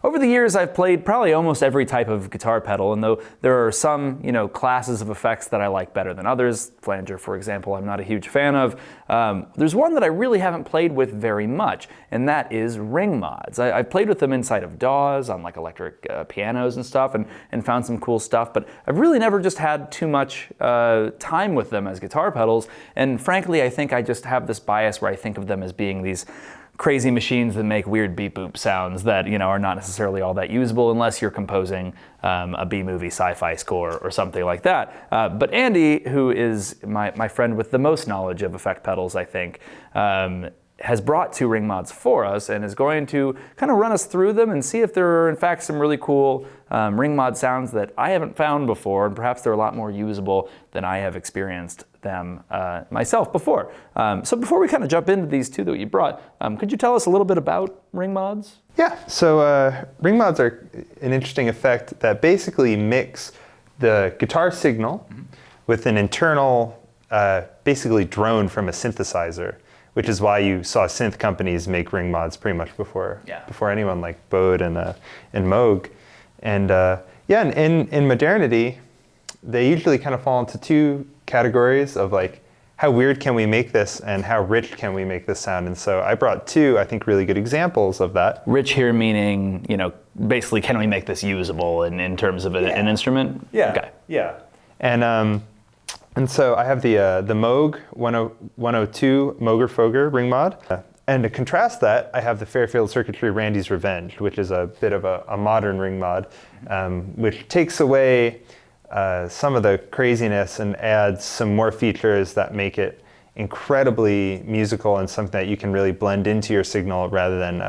over the years, I've played probably almost every type of guitar pedal, and though there are some, classes of effects that I like better than others, flanger, for example, I'm not a huge fan of, there's one that I really haven't played with very much, and that is ring mods. I've played with them inside of DAWs, on like electric pianos and stuff, and found some cool stuff, but I've really never just had too much time with them as guitar pedals, and frankly, I think I just have this bias where I think of them as being these crazy machines that make weird beep boop sounds that are not necessarily all that usable unless you're composing a B-movie sci-fi score or something like that. But Andy, who is my friend with the most knowledge of effect pedals, I think, has brought 2 ring mods for us and is going to kind of run us through them and see if there are in fact some really cool ring mod sounds that I haven't found before, and perhaps they're a lot more usable than I have experienced them myself before. So before we kind of jump into these 2 that you brought, could you tell us a little bit about ring mods? Yeah, so ring mods are an interesting effect that basically mix the guitar signal with an internal, basically drone from a synthesizer, which is why you saw synth companies make ring mods pretty much before anyone, like Bode and Moog. And in modernity, they usually kind of fall into 2 categories of like, how weird can we make this and how rich can we make this sound? And so I brought 2, I think, really good examples of that. Rich here meaning, basically, can we make this usable in terms of an instrument? Yeah. Okay. Yeah. And so I have the Moog 102 Moger Foger ring mod. And to contrast that, I have the Fairfield Circuitry Randy's Revenge, which is a bit of a modern ring mod, which takes away some of the craziness and adds some more features that make it incredibly musical and something that you can really blend into your signal rather than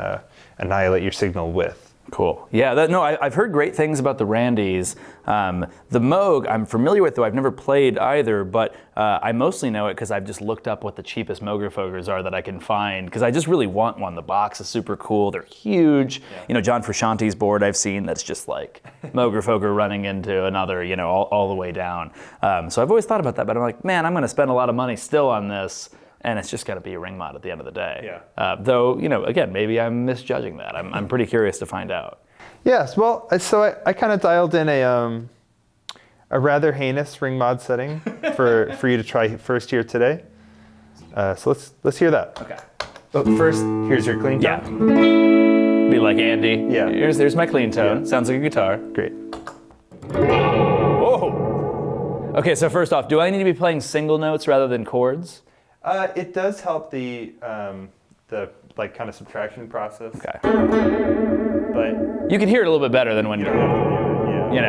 annihilate your signal with. Cool. Yeah, I've heard great things about the Randys. The Moog I'm familiar with, though I've never played either, but I mostly know it because I've just looked up what the cheapest Moger Fogers are that I can find, because I just really want one. The box is super cool. They're huge. Yeah. John Frusciante's board I've seen that's just like Moger Foger running into another, all the way down. So I've always thought about that, but I'm like, man, I'm going to spend a lot of money still on this. And it's just got to be a ring mod at the end of the day. Yeah. Though, again, maybe I'm misjudging that. I'm pretty curious to find out. Yes, well, so I kind of dialed in a rather heinous ring mod setting for you to try first here today. So let's hear that. Okay. But first, here's your clean tone. Yeah. Be like Andy. Yeah. There's my clean tone. Yeah. Sounds like a guitar. Great. Whoa. Okay, so first off, do I need to be playing single notes rather than chords? It does help the like kind of subtraction process. Okay. But you can hear it a little bit better than when you don't have to do it,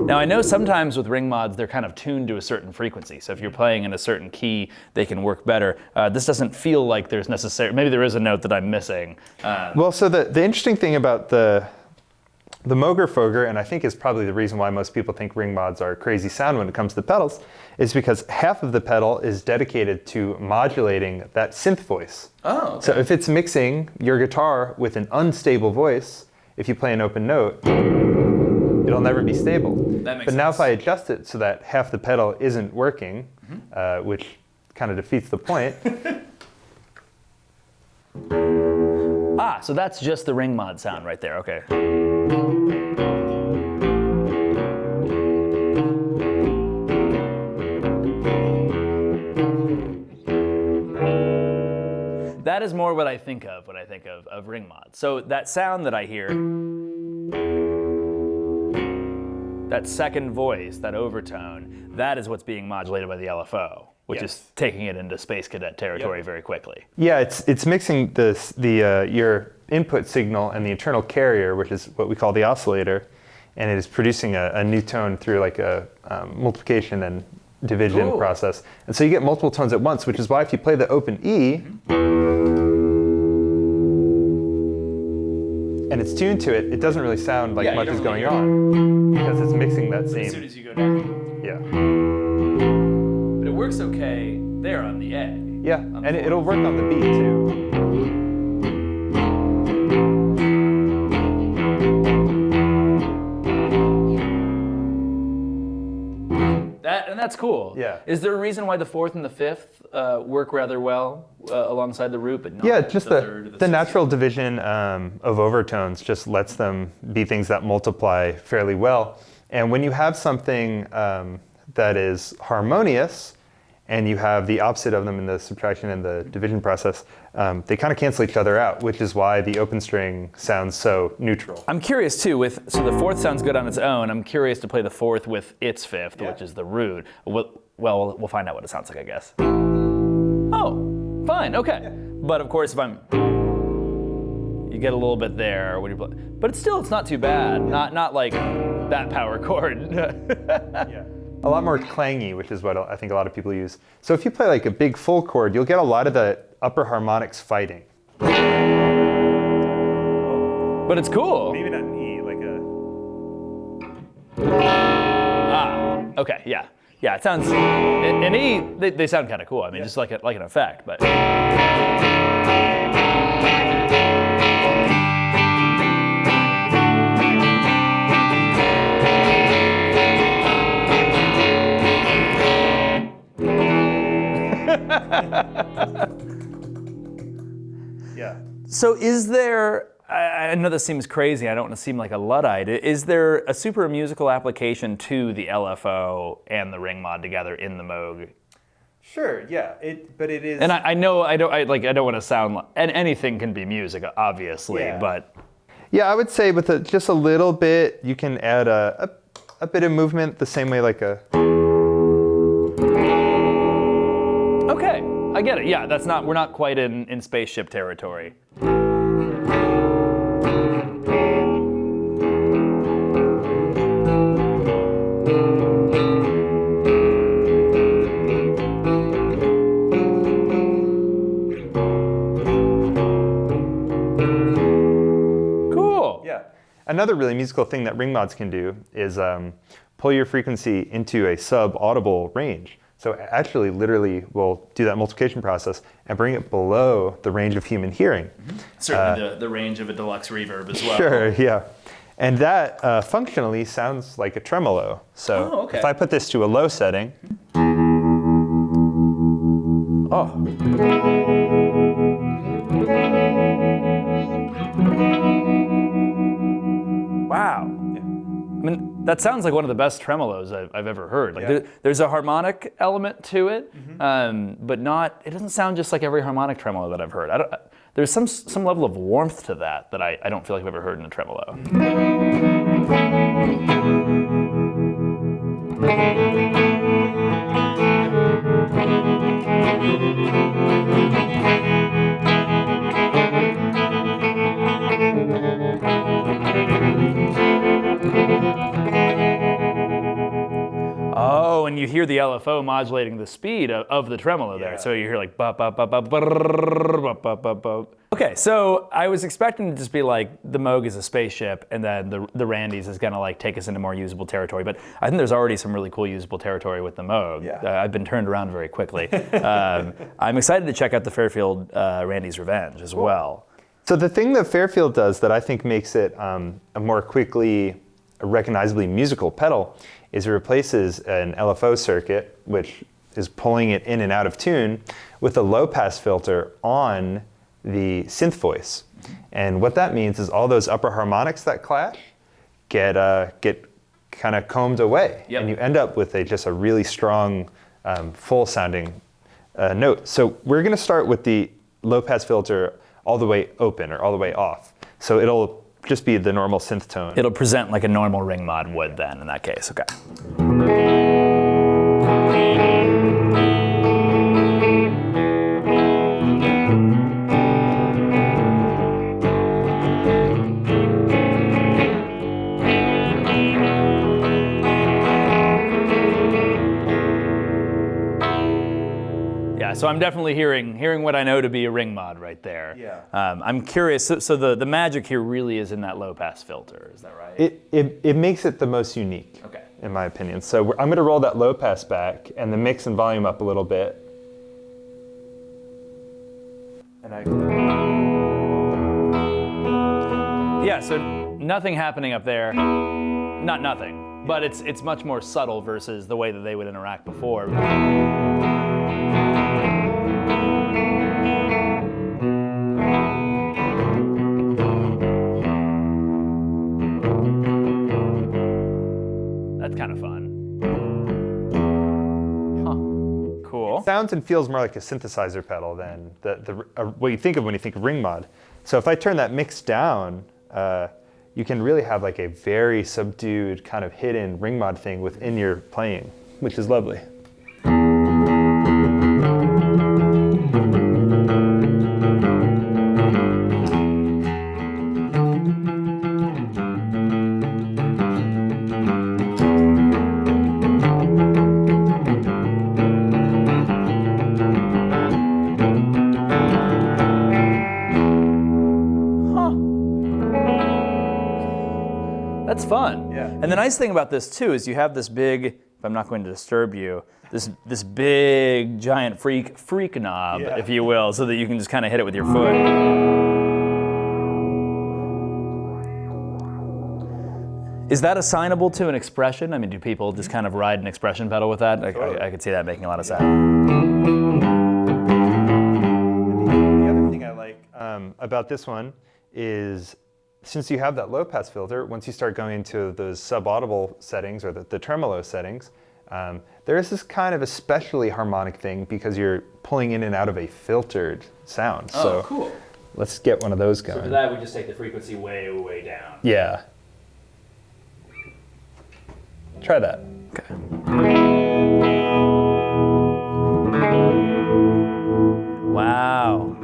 Now I know sometimes with ring mods they're kind of tuned to a certain frequency, so if you're playing in a certain key they can work better. This doesn't feel like there's maybe there is a note that I'm missing. Well, so the interesting thing about the Moger Foger, and I think is probably the reason why most people think ring mods are crazy sound when it comes to pedals, is because half of the pedal is dedicated to modulating that synth voice. Oh, okay. So if it's mixing your guitar with an unstable voice, if you play an open note, it'll never be stable. That makes but now sense. if I adjust it so that half the pedal isn't working, which kind of defeats the point. So that's just the ring mod sound right there, okay. That is more what I think of when I think of ring mods. So that sound that I hear, that second voice, that overtone, that is what's being modulated by the LFO, which is taking it into Space Cadet territory very quickly. Yeah, it's mixing your input signal and the internal carrier, which is what we call the oscillator, and it is producing a new tone through like a multiplication and division process. And so you get multiple tones at once, which is why if you play the open E, and it's tuned to it, it doesn't really sound like much is going on, because it's mixing that same. As soon as you go down. Yeah. But it works okay there on the A. Yeah, and it'll work on the B too. that's cool. Yeah. Is there a reason why the fourth and the fifth work rather well alongside the root, but not just the third or the sixth? natural division of overtones just lets them be things that multiply fairly well. And when you have something that is harmonious, and you have the opposite of them in the subtraction and the division process, they kind of cancel each other out, which is why the open string sounds so neutral. I'm curious too, so the fourth sounds good on its own. I'm curious to play the fourth with its fifth, which is the root. We'll find out what it sounds like, I guess. Oh, fine, okay. Yeah. But of course, you get a little bit there when you play, but it's not too bad. Yeah. Not like that power chord. Yeah. A lot more clangy, which is what I think a lot of people use. So if you play like a big full chord, you'll get a lot of the upper harmonics fighting. But it's cool. Maybe not an E, like a... Okay, yeah. Yeah, it sounds, in E, they sound kind of cool. I mean, just like an effect, but. Yeah. So is there, I know this seems crazy, I don't want to seem like a Luddite, is there a super musical application to the LFO and the ring mod together in the Moog? Sure, yeah, but it is... And I know I don't want to sound like, and anything can be music, obviously, but... Yeah, I would say with just a little bit, you can add a bit of movement the same way like a... Okay, I get it. Yeah, we're not quite in spaceship territory. Cool. Yeah. Another really musical thing that ring mods can do is pull your frequency into a sub-audible range. So actually, literally, we'll do that multiplication process and bring it below the range of human hearing. Mm-hmm. Certainly the range of a deluxe reverb as well. Sure, yeah. And that functionally sounds like a tremolo. So if I put this to a low setting. Oh. Wow. Yeah. I mean, that sounds like one of the best tremolos I've ever heard. Like there's a harmonic element to it, but it doesn't sound just like every harmonic tremolo that I've heard. There's some level of warmth to that I don't feel like I've ever heard in a tremolo. Oh, and you hear the LFO modulating the speed of the tremolo there. So you hear like ba ba ba ba ba ba ba ba. Okay, so I was expecting to just be like the Moog is a spaceship, and then the Randy's is gonna like take us into more usable territory. But I think there's already some really cool usable territory with the Moog. Yeah. I've been turned around very quickly. I'm excited to check out the Fairfield Randy's Revenge as well. So the thing that Fairfield does that I think makes it a more quickly, recognizably musical pedal is it replaces an LFO circuit, which is pulling it in and out of tune, with a low-pass filter on the synth voice. And what that means is all those upper harmonics that clash get kind of combed away. Yep. And you end up with just a really strong, full-sounding note. So we're going to start with the low-pass filter all the way open or all the way off. So it'll just be the normal synth tone. It'll present like a normal ring mod would then in that case, okay. So I'm definitely hearing what I know to be a ring mod right there. Yeah. I'm curious. So the magic here really is in that low pass filter. Is that right? It makes it the most unique. Okay. In my opinion. So I'm going to roll that low pass back and the mix and volume up a little bit. Yeah. So nothing happening up there. Not nothing. but it's much more subtle versus the way that they would interact before. That's kind of fun. Huh. Cool. Sounds and feels more like a synthesizer pedal than what you think of when you think of ring mod. So if I turn that mix down, you can really have like a very subdued kind of hidden ring mod thing within your playing, which is lovely. That's fun. Yeah. And the nice thing about this too is you have this big, if I'm not going to disturb you, this big giant freak knob, Yeah. if you will, so that you can just kind of hit it with your foot. Is that assignable to an expression? I mean, do people just kind of ride an expression pedal with that? I could see that making a lot of sense. The other thing I like about this one is, since you have that low pass filter, once you start going into those sub-audible settings or the tremolo settings, there is this kind of especially harmonic thing because you're pulling in and out of a filtered sound. Oh, so cool. let's get one of those going. So for that, we just take the frequency way, way down. Yeah. Try that. Okay. Wow.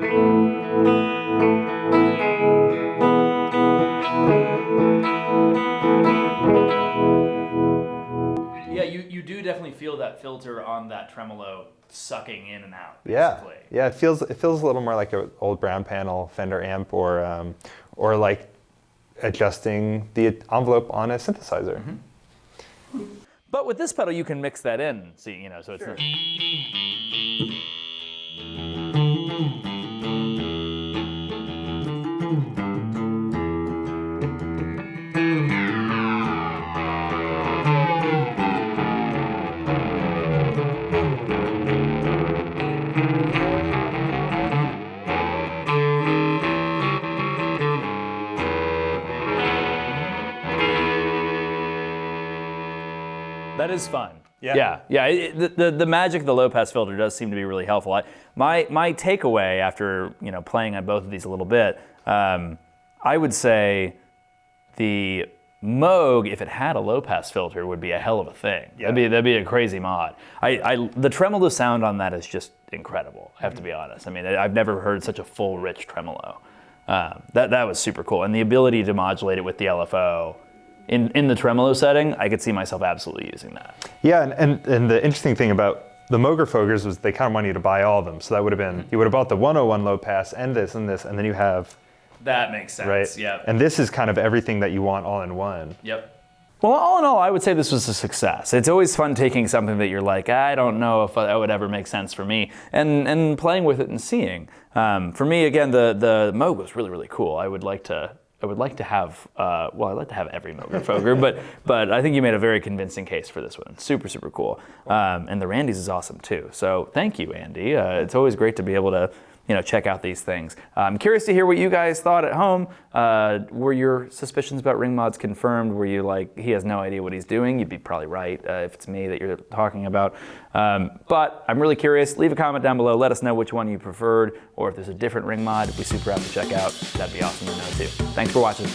Yeah, you do definitely feel that filter on that tremolo sucking in and out, basically. Yeah, it feels a little more like an old brown panel Fender amp or like adjusting the envelope on a synthesizer. Mm-hmm. But with this pedal, you can mix that in, see, so it's. Sure. That is fun. Yeah. The magic of the low pass filter does seem to be really helpful. My takeaway after playing on both of these a little bit, I would say the Moog, if it had a low pass filter, would be a hell of a thing. Yeah. That'd be a crazy mod. The tremolo sound on that is just incredible. I have to be honest. I mean, I've never heard such a full, rich tremolo. That was super cool, and the ability to modulate it with the LFO. In the tremolo setting, I could see myself absolutely using that. Yeah, and the interesting thing about the Moog Fogers was they kind of wanted you to buy all of them. So that would have been, you would have bought the 101 low pass and this, and then you have... That makes sense, right? Yeah. And this is kind of everything that you want all in one. Yep. Well, all in all, I would say this was a success. It's always fun taking something that you're like, I don't know if that would ever make sense for me, and playing with it and seeing. For me, again, the Moog was really, really cool. I'd like to have, I'd like to have every Moog Foger, but I think you made a very convincing case for this one. Super, super cool. And the Randy's is awesome too. So thank you, Andy. It's always great to be able to check out these things. I'm curious to hear what you guys thought at home. Were your suspicions about ring mods confirmed? Were you like, he has no idea what he's doing? You'd be probably right if it's me that you're talking about. But I'm really curious. Leave a comment down below. Let us know which one you preferred, or if there's a different ring mod we super have to check out. That'd be awesome to know too. Thanks for watching.